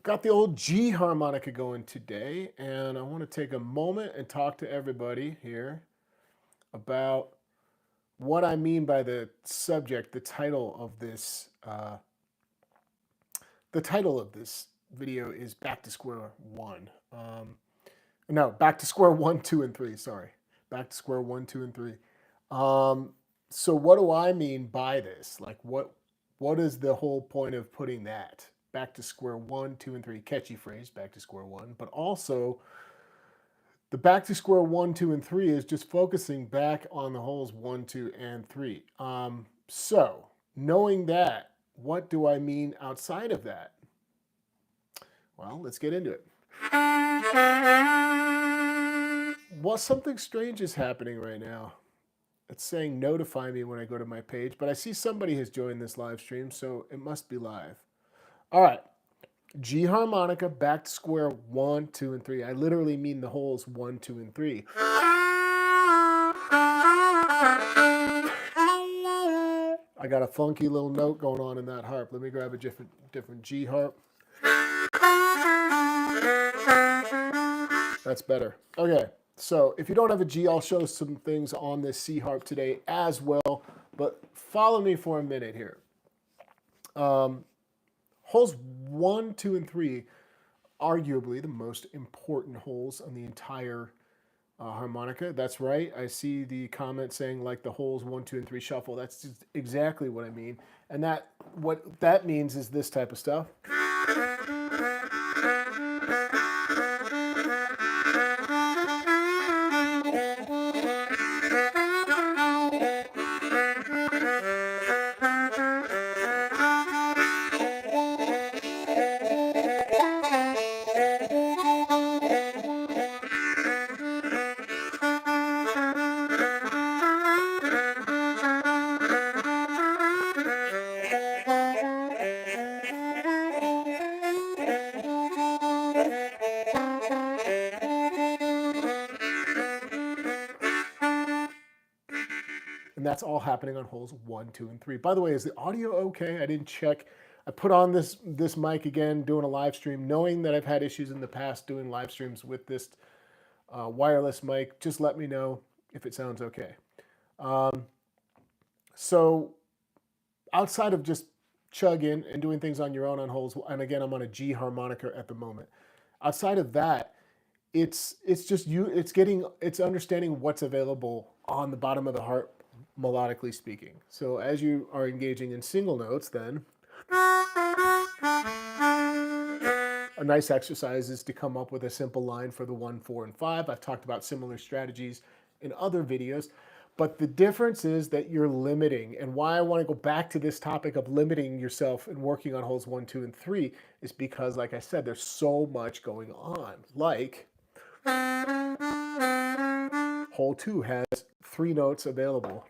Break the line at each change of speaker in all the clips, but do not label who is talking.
Got the old G harmonica going today, and I want to take a moment and talk to everybody here about what I mean by the subject, the title of this. The title of this video is Back to Square One. No, Back to Square One, Two, and Three. Sorry, Back to Square One, Two, and Three. So what do I mean by this? Like, what is the whole point of putting that? Back to square one, two, and three. Catchy phrase, back to square one. But also, the back to square one, two, and three is just focusing back on the holes one, two, and three. So, knowing that, what do I mean outside of that? Well, let's get into it. Well, something strange is happening right now. It's saying notify me when I go to my page, but I see somebody has joined this live stream, so it must be live. All right, G harmonica, back to square one, two, and three. I literally mean the holes one, two, and three. I got a funky little note going on in that harp. Let me grab a different G harp. That's better. Okay, so if you don't have a G, I'll show some things on this C harp today as well, but follow me for a minute here. Holes 1, 2, and 3, arguably the most important holes on the entire harmonica. That's right. I see the comment saying like the holes 1, 2, and 3 shuffle. That's just exactly what I mean. And what that means is this type of stuff. And that's all happening on holes 1, 2, and 3. By the way, is the audio okay? I didn't check. I put on this mic again, doing a live stream, knowing that I've had issues in the past doing live streams with this wireless mic. Just let me know if it sounds okay. So outside of just chugging and doing things on your own on holes, and again, I'm on a G harmonica at the moment. Outside of that, it's understanding what's available on the bottom of the harp, melodically speaking. So as you are engaging in single notes, then a nice exercise is to come up with a simple line for the 1, 4, and 5. I've talked about similar strategies in other videos, but the difference is that you're limiting. And why I want to go back to this topic of limiting yourself and working on holes 1, 2, and 3 is because, like I said, there's so much going on. Like, hole 2 has 3 notes available.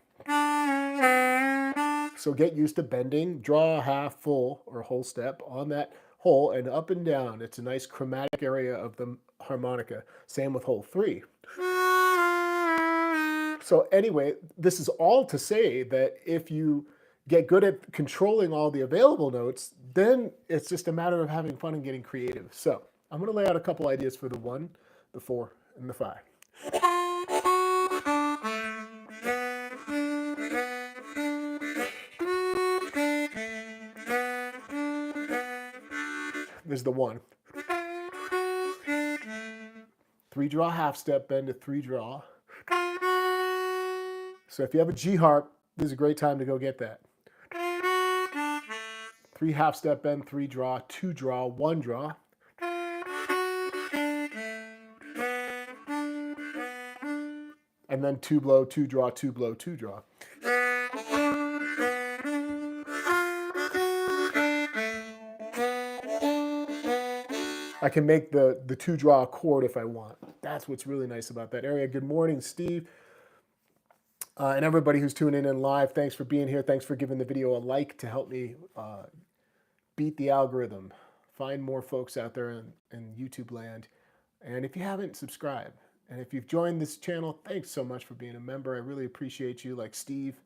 So get used to bending, draw a half, full, or whole step on that hole and up and down. It's a nice chromatic area of the harmonica. Same with hole 3. So anyway, this is all to say that if you get good at controlling all the available notes, then it's just a matter of having fun and getting creative. So I'm going to lay out a couple ideas for the 1, the 4, and the 5. There's the 1. 3 draw half step bend to 3 draw. So if you have a G harp, this is a great time to go get that. 3 half step bend, 3 draw, 2 draw, 1 draw. And then 2 blow, 2 draw, 2 blow, 2 draw. I can make the 2 draw a chord if I want. That's what's really nice about that area. Good morning, Steve. And everybody who's tuning in live, thanks for being here. Thanks for giving the video a like to help me beat the algorithm. find more folks out there in YouTube land. And if you haven't, subscribe. And if you've joined this channel, thanks so much for being a member. I really appreciate you, like Steve.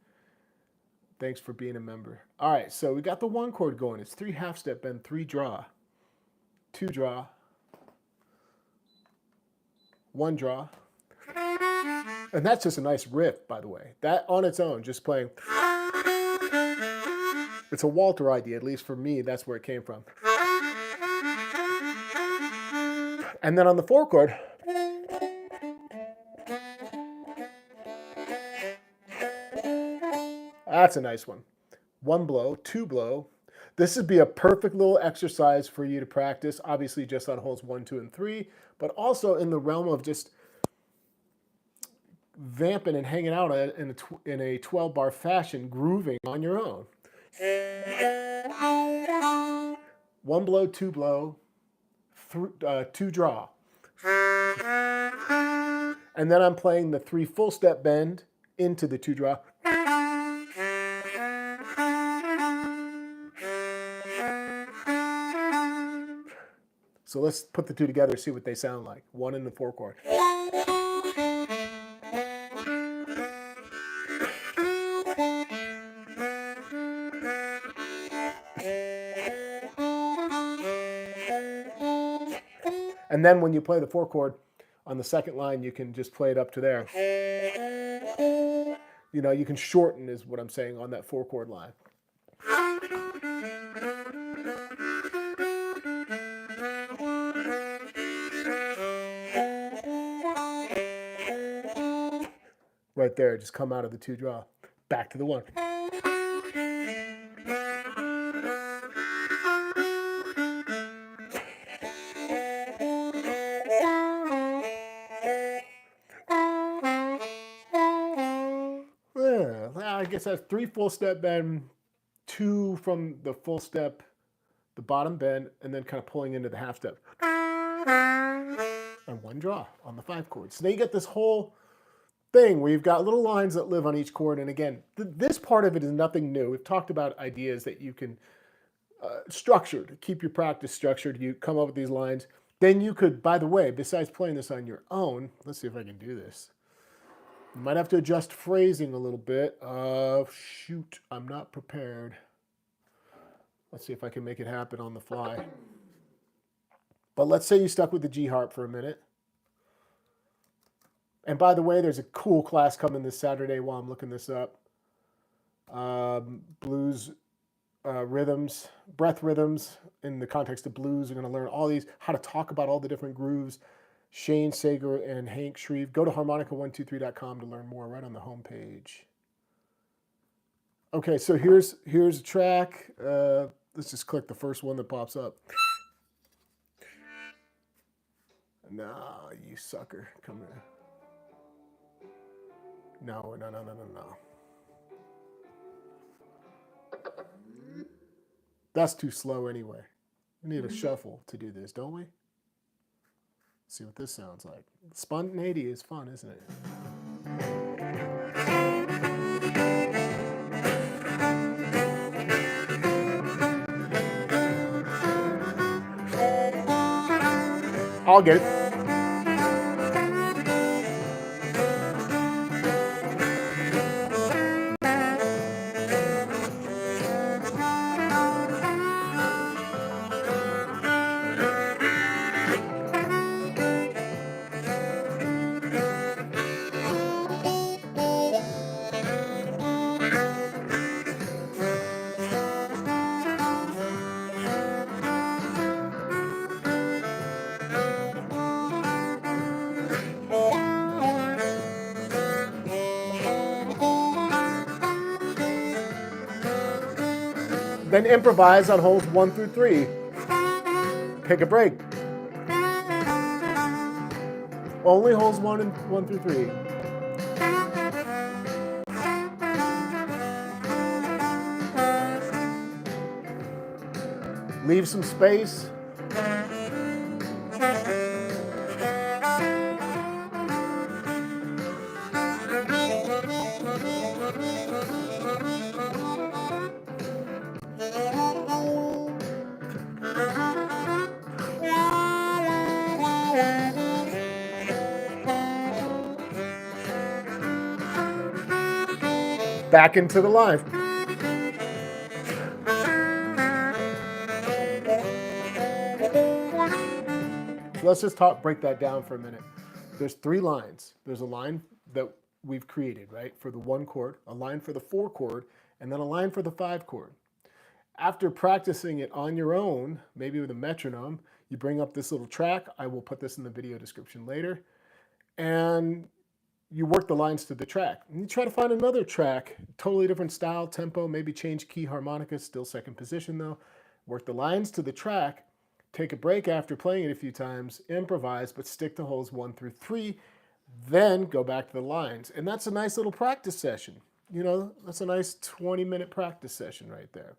Thanks for being a member. All right, so we got the 1 chord going. It's 3 half step bend, 3 draw, 2 draw, 1 draw. And that's just a nice riff, by the way. That on its own, just playing. It's a Walter idea, at least for me, that's where it came from. And then on the 4 chord, that's a nice one. 1 blow, 2 blow. This would be a perfect little exercise for you to practice, obviously just on holes 1, 2, and 3, but also in the realm of just vamping and hanging out in a 12-bar fashion, grooving on your own. 1 blow, 2 blow, 2 draw. And then I'm playing the 3 full step bend into the 2 draw. So let's put the 2 together, see what they sound like. 1 in the 4 chord. And then when you play the 4 chord on the second line, you can just play it up to there. You know, you can shorten is what I'm saying on that 4 chord line. Right there, just come out of the 2 draw. Back to the 1. I guess that's 3 full step bend, 2 from the full step, the bottom bend, and then kind of pulling into the half step. And 1 draw on the 5 chord. So now you get this whole thing where you've got little lines that live on each chord. And again, this part of it is nothing new. We've talked about ideas that you can structure to keep your practice structured. You come up with these lines. Then you could, by the way, besides playing this on your own, let's see if I can do this. You might have to adjust phrasing a little bit. Shoot, I'm not prepared. Let's see if I can make it happen on the fly. But let's say you stuck with the G harp for a minute. And by the way, there's a cool class coming this Saturday while I'm looking this up. Blues rhythms, breath rhythms in the context of blues. You're going to learn all these, how to talk about all the different grooves. Shane Sager and Hank Shreve. Go to harmonica123.com to learn more right on the homepage. Okay, so here's a track. Let's just click the first one that pops up. No, you sucker. Come here. No. That's too slow anyway. We need a shuffle to do this, don't we? See what this sounds like. Spontaneity is fun, isn't it? I'll get it. Then improvise on holes 1 through 3. Take a break. Only holes 1 through 3. Leave some space. back into the line. So let's just break that down for a minute. There's 3 lines. There's a line that we've created, right, for the 1 chord, a line for the 4 chord, and then a line for the 5 chord. After practicing it on your own, maybe with a metronome, you bring up this little track. I will put this in the video description later. And you work the lines to the track. And you try to find another track, totally different style, tempo, maybe change key, harmonica, still second position though. Work the lines to the track, take a break after playing it a few times, improvise, but stick to holes 1 through 3, then go back to the lines. And that's a nice little practice session. You know, that's a nice 20-minute practice session right there.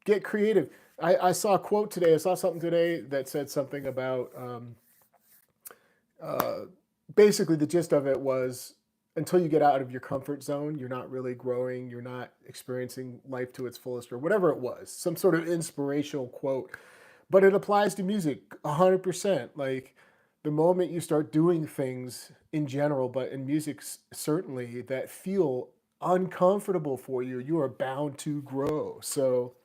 Get creative. I saw a quote today. I saw something today that said something about basically the gist of it was until you get out of your comfort zone, you're not really growing, you're not experiencing life to its fullest, or whatever it was, some sort of inspirational quote. But it applies to music 100%. Like the moment you start doing things in general, but in music certainly, that feel uncomfortable for you, you are bound to grow. So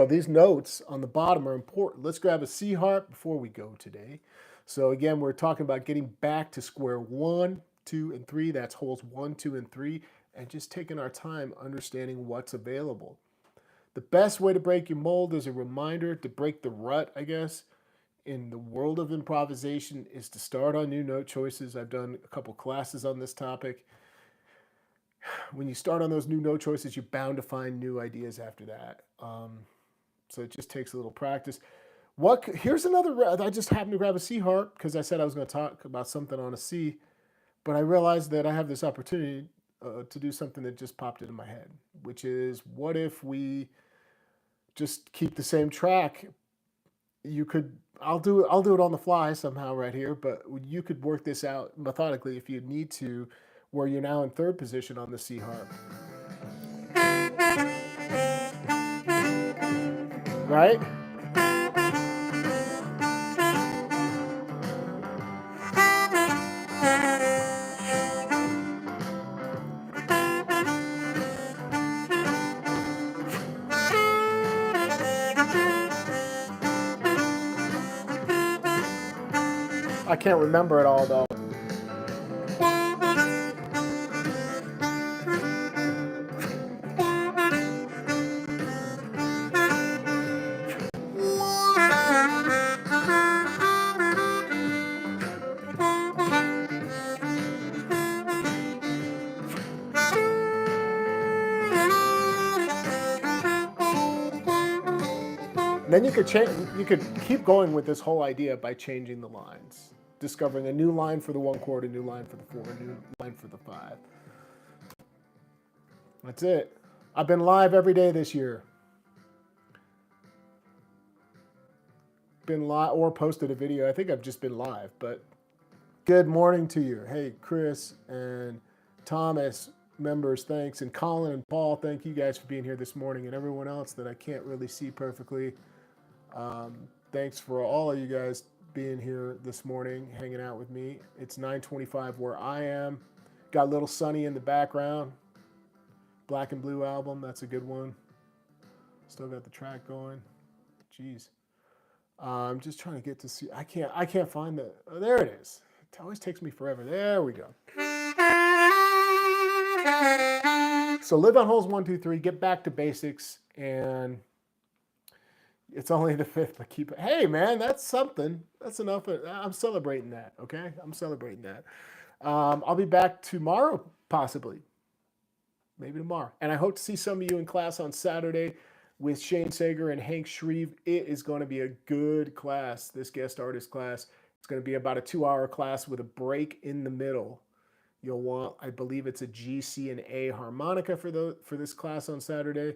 these notes on the bottom are important. Let's grab a C harp before we go today. So again, we're talking about getting back to square 1, 2, and 3. That's holes 1, 2, and 3, and just taking our time understanding what's available. The best way to break your mold is a reminder to break the rut, I guess, in the world of improvisation is to start on new note choices. I've done a couple classes on this topic. When you start on those new note choices, you're bound to find new ideas after that. So it just takes a little practice. Here's another, I just happened to grab a C harp because I said I was going to talk about something on a C, but I realized that I have this opportunity to do something that just popped into my head, which is what if we just keep the same track? I'll do it on the fly somehow right here, but you could work this out methodically if you need to, where you're now in 3rd position on the C harp. Right? I can't remember it all though. Then you could keep going with this whole idea by changing the lines, discovering a new line for the 1 chord, a new line for the 4, a new line for the 5. That's it. I've been live every day this year. Been live or posted a video. I think I've just been live, but good morning to you. Hey, Chris and Thomas, members, thanks. And Colin and Paul, thank you guys for being here this morning, and everyone else that I can't really see perfectly. Thanks for all of you guys being here this morning, hanging out with me. It's 9:25 where I am. Got a little sunny in the background. Black and Blue album, that's a good one. Still got the track going. Jeez. I'm just trying to get to see. I can't find the. Oh, there it is. It always takes me forever. There we go. So live on holes 1, 2, 3. Get back to basics, and it's only the 5th, but keep it. Hey, man, that's something. That's enough. I'm celebrating that. Okay, I'm celebrating that. I'll be back tomorrow, possibly. Maybe tomorrow. And I hope to see some of you in class on Saturday with Shane Sager and Hank Shreve. It is going to be a good class, this guest artist class. It's going to be about a 2-hour class with a break in the middle. You'll want, I believe it's a G, C, and A harmonica for this class on Saturday.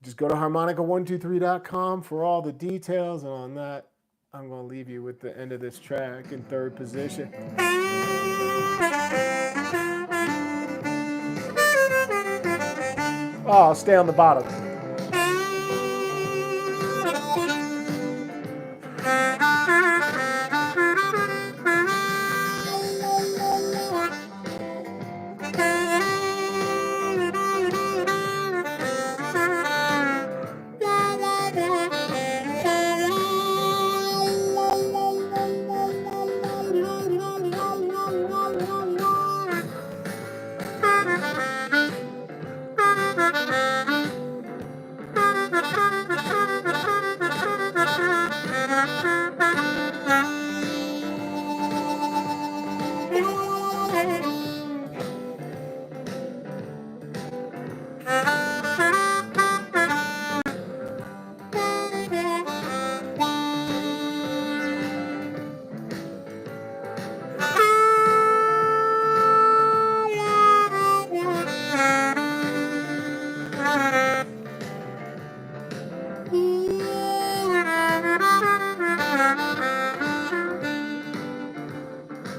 Just go to harmonica123.com for all the details. And on that, I'm going to leave you with the end of this track in 3rd position. Oh, I'll stay on the bottom.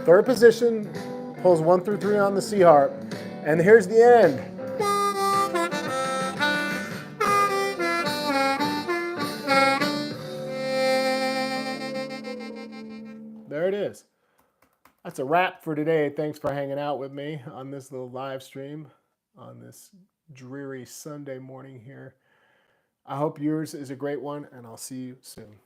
Third position, pulls 1 through 3 on the C harp, and here's the end. There it is. That's a wrap for today. Thanks for hanging out with me on this little live stream on this dreary Sunday morning here. I hope yours is a great one, and I'll see you soon.